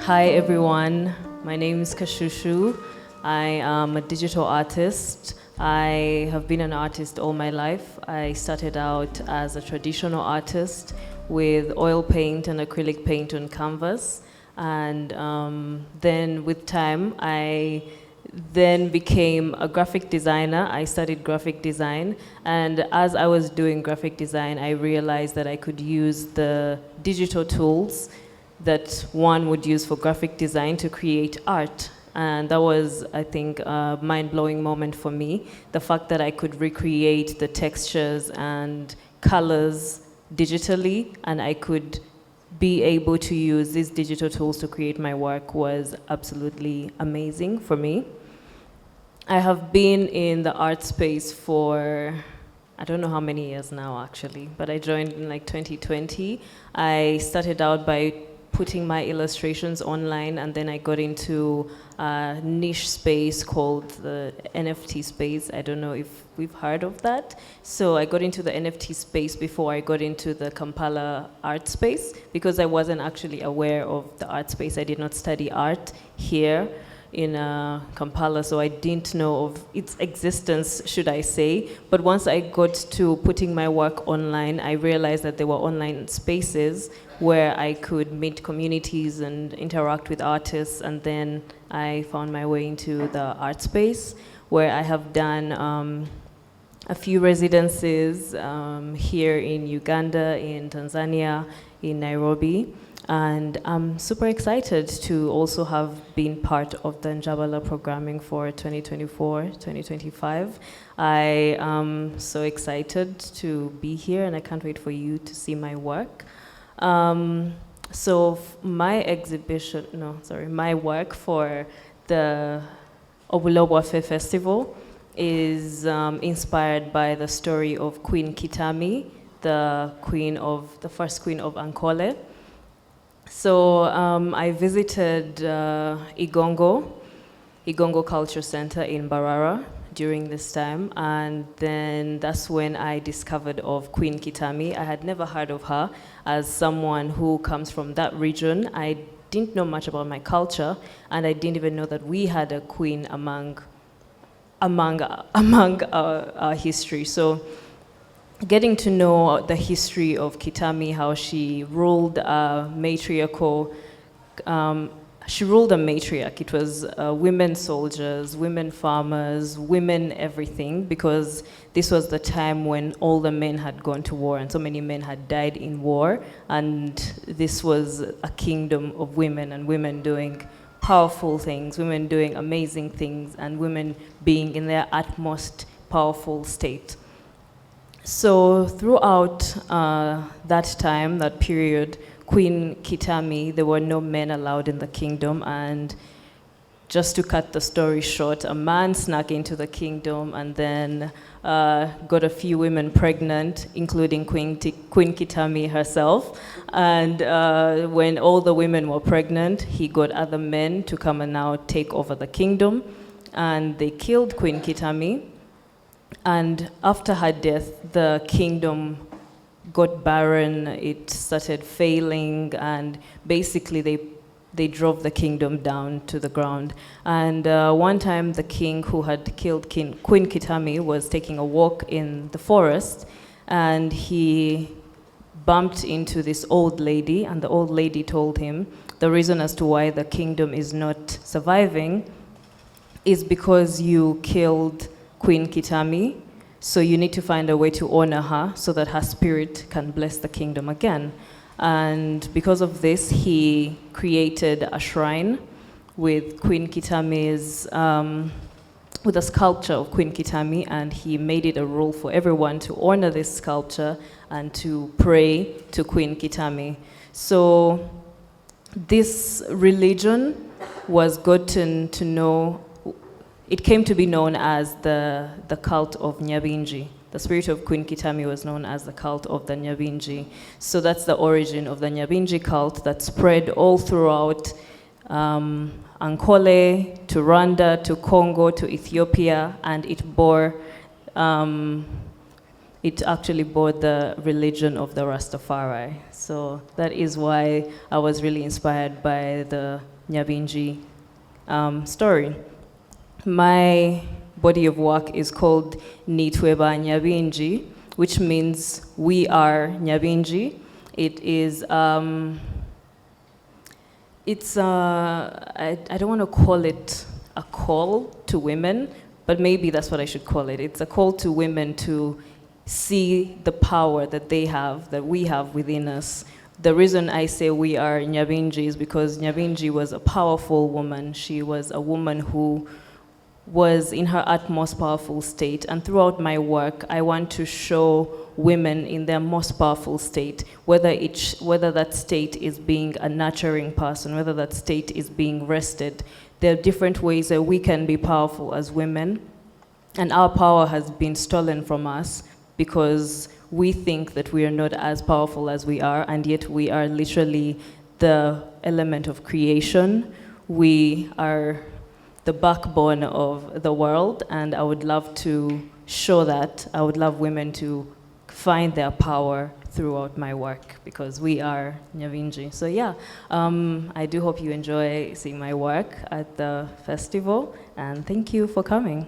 Hi everyone, my name is Kashushu. I am a digital artist. I have been an artist all my life. I started out as a traditional artist with oil paint and acrylic paint on canvas. And then with time, I then became a graphic designer. I studied graphic design. And as I was doing graphic design, I realized that I could use the digital tools that one would use for graphic design to create art. And that was, I think, a mind-blowing moment for me. The fact that I could recreate the textures and colors digitally, and I could be able to use these digital tools to create my work was absolutely amazing for me. I have been in the art space for I don't know how many years now actually, but I joined in like 2020. I started out by putting my illustrations online, and then I got into a niche space called the NFT space. I don't know if we've heard of that. So I got into the NFT space before I got into the Kampala art space because I wasn't actually aware of the art space. I did not study art here in Kampala, so I didn't know of its existence, should I say. But once I got to putting my work online, I realized that there were online spaces where I could meet communities and interact with artists, and then I found my way into the art space, where I have done a few residencies here in Uganda, in Tanzania, in Nairobi. And I'm super excited to also have been part of the Njabala programming for 2024-2025. I am so excited to be here, and I can't wait for you to see my work. So my work for the Obulo Bwaffe Festival is inspired by the story of Queen Kitami, the first queen of Ankole. So I visited Igongo Culture Center in Barara during this time, and then that's when I discovered of Queen Kitami. I had never heard of her. As someone who comes from that region, I didn't know much about my culture, and I didn't even know that we had a queen among our history. So getting to know the history of Kitami, how she ruled a matriarch. It was women soldiers, women farmers, women everything, because this was the time when all the men had gone to war and so many men had died in war, and this was a kingdom of women, and women doing powerful things, women doing amazing things, and women being in their utmost powerful state. So throughout that time, that period, Queen Kitami, there were no men allowed in the kingdom, and just to cut the story short, a man snuck into the kingdom and then got a few women pregnant, including Queen Kitami herself. And when all the women were pregnant, he got other men to come and now take over the kingdom, and they killed Queen Kitami. And after her death, the kingdom got barren, it started failing, and basically they drove the kingdom down to the ground. And one time the king who had killed Queen Kitami was taking a walk in the forest, and he bumped into this old lady, and the old lady told him the reason as to why the kingdom is not surviving is because you killed Queen Kitami, so you need to find a way to honor her so that her spirit can bless the kingdom again. And because of this, he created a shrine with Queen Kitami's, with a sculpture of Queen Kitami, and he made it a rule for everyone to honor this sculpture and to pray to Queen Kitami. So this religion was gotten to know. It came to be known as the cult of Nyabingyi. The spirit of Queen Kitami was known as the cult of the Nyabingyi. So that's the origin of the Nyabingyi cult that spread all throughout Ankole, to Rwanda, to Congo, to Ethiopia, and it actually bore the religion of the Rastafari. So that is why I was really inspired by the Nyabingyi story. My body of work is called Neitwe Ba Nyabingyi, which means we are Nyabingyi. It is, I don't want to call it a call to women, but maybe that's what I should call it. It's a call to women to see the power that they have, that we have within us. The reason I say we are Nyabingyi is because Nyabingyi was a powerful woman. She was a woman who was in her utmost powerful state. And throughout my work, I want to show women in their most powerful state, whether that state is being a nurturing person, whether that state is being rested. There are different ways that we can be powerful as women. And our power has been stolen from us because we think that we are not as powerful as we are, and yet we are literally the element of creation. We are the backbone of the world, and I would love to show that. I would love women to find their power throughout my work, because we are Nyabingyi. So yeah, I do hope you enjoy seeing my work at the festival, and thank you for coming.